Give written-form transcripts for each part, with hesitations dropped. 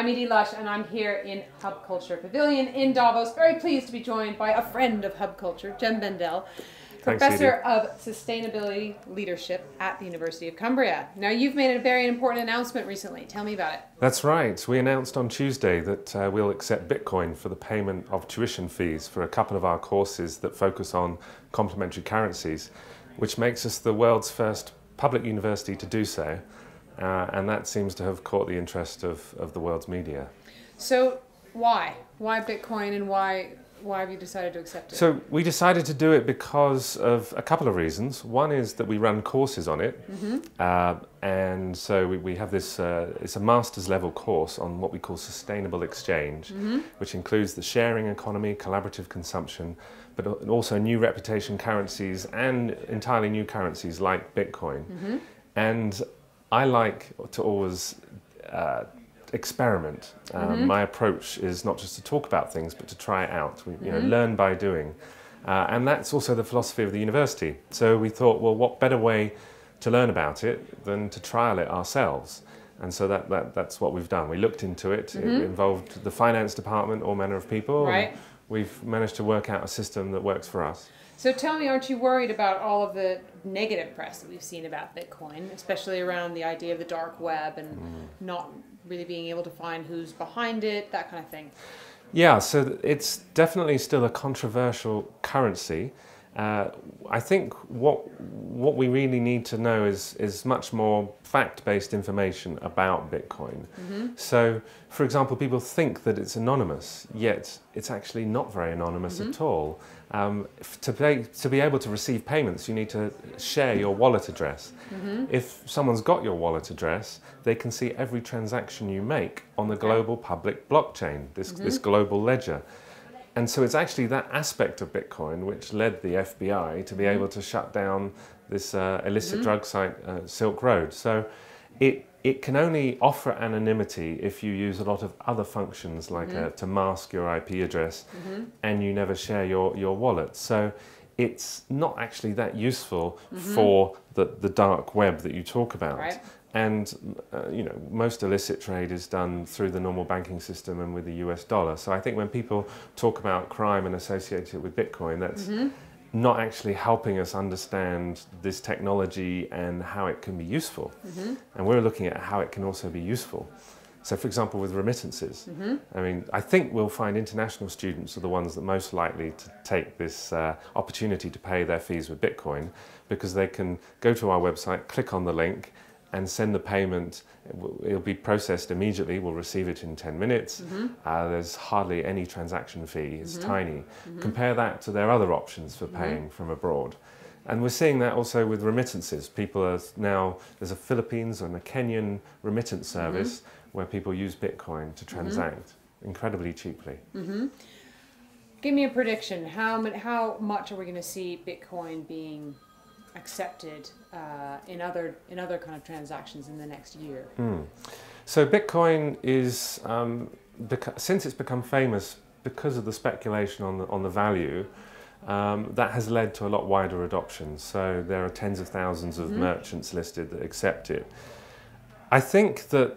I'm Edie Lush, and I'm here in Hub Culture Pavilion in Davos. Very pleased to be joined by a friend of Hub Culture, Bendell, Professor of Sustainability Leadership at the University of Cumbria. Now, you've made a very important announcement recently. Tell me about it. That's right. We announced on Tuesday that we'll accept Bitcoin for the payment of tuition fees for a couple of our courses that focus on complementary currencies, which makes us the world's first public university to do so. And that seems to have caught the interest of the world's media. So why? Why Bitcoin, and why have you decided to accept it? So we decided to do it because of a couple of reasons. One is that we run courses on it. And so we have this, it's a master's level course on what we call sustainable exchange, which includes the sharing economy, collaborative consumption, but also new reputation currencies and entirely new currencies like Bitcoin. And I like to always experiment. My approach is not just to talk about things, but to try it out. We learn by doing. And that's also the philosophy of the university. So we thought, well, what better way to learn about it than to trial it ourselves? And so that's what we've done. We looked into it. It involved the finance department, all manner of people. Right. And we've managed to work out a system that works for us. So tell me, aren't you worried about all of the negative press that we've seen about Bitcoin, especially around the idea of the dark web and not really being able to find who's behind it, that kind of thing? Yeah, so it's definitely still a controversial currency. I think what we really need to know is much more fact-based information about Bitcoin. So, for example, people think that it's anonymous, yet it's actually not very anonymous at all. To be able to receive payments, you need to share your wallet address. If someone's got your wallet address, they can see every transaction you make on the global public blockchain, this global ledger. And so it's actually that aspect of Bitcoin which led the FBI to be able to shut down this illicit drug site, Silk Road. So it can only offer anonymity if you use a lot of other functions like to mask your IP address, and you never share your wallet. So it's not actually that useful for the dark web that you talk about. Right. And most illicit trade is done through the normal banking system and with the US dollar. So I think when people talk about crime and associate it with Bitcoin, that's not actually helping us understand this technology and how it can be useful. And we're looking at how it can also be useful. So for example, with remittances, I mean, I think we'll find international students are the ones that are most likely to take this opportunity to pay their fees with Bitcoin, because they can go to our website, click on the link, and send the payment. It'll be processed immediately. We'll receive it in 10 minutes. There's hardly any transaction fee. It's tiny. Compare that to their other options for paying from abroad. And we're seeing that also with remittances. People are now, there's a Philippines and a Kenyan remittance service where people use Bitcoin to transact incredibly cheaply. Give me a prediction. How much are we going to see Bitcoin being accepted in other kind of transactions in the next year? So Bitcoin is, since it's become famous because of the speculation on the value, that has led to a lot wider adoption. So there are tens of thousands of merchants listed that accept it. I think that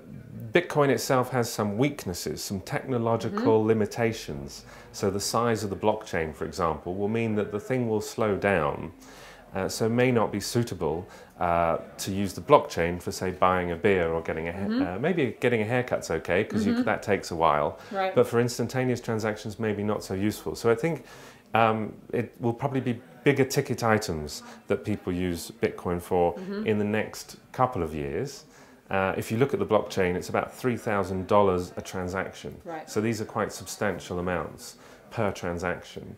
Bitcoin itself has some weaknesses, some technological limitations. So the size of the blockchain, for example, will mean that the thing will slow down. So it may not be suitable to use the blockchain for, say, buying a beer or getting a maybe getting a haircut's okay, because that takes a while. Right. But for instantaneous transactions, maybe not so useful. So I think it will probably be bigger ticket items that people use Bitcoin for in the next couple of years. If you look at the blockchain, it's about $3,000 a transaction. Right. So these are quite substantial amounts per transaction.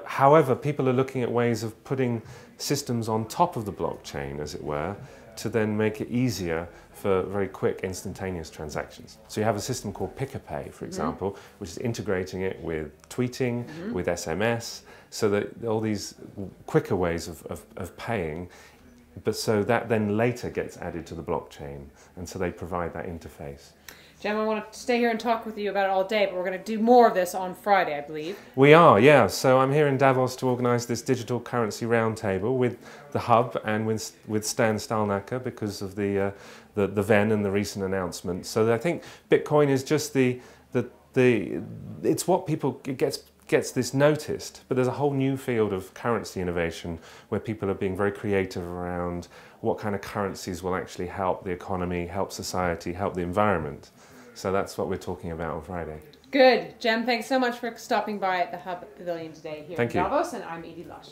However, people are looking at ways of putting systems on top of the blockchain, as it were, to then make it easier for very quick, instantaneous transactions. So you have a system called Pick-a-Pay, for example, which is integrating it with tweeting, with SMS, so that all these quicker ways of paying, but so that then later gets added to the blockchain, and so they provide that interface. Jem, I want to stay here and talk with you about it all day, but we're going to do more of this on Friday, I believe. We are, yeah. So I'm here in Davos to organise this digital currency roundtable with the Hub and with Stan Stalnaker because of the VEN and the recent announcement. So I think Bitcoin is just it's what people gets this noticed, but there's a whole new field of currency innovation where people are being very creative around what kind of currencies will actually help the economy, help society, help the environment. So that's what we're talking about on Friday. Good. Jem, thanks so much for stopping by at the Hub Pavilion today here in Davos, and I'm Edie Lush.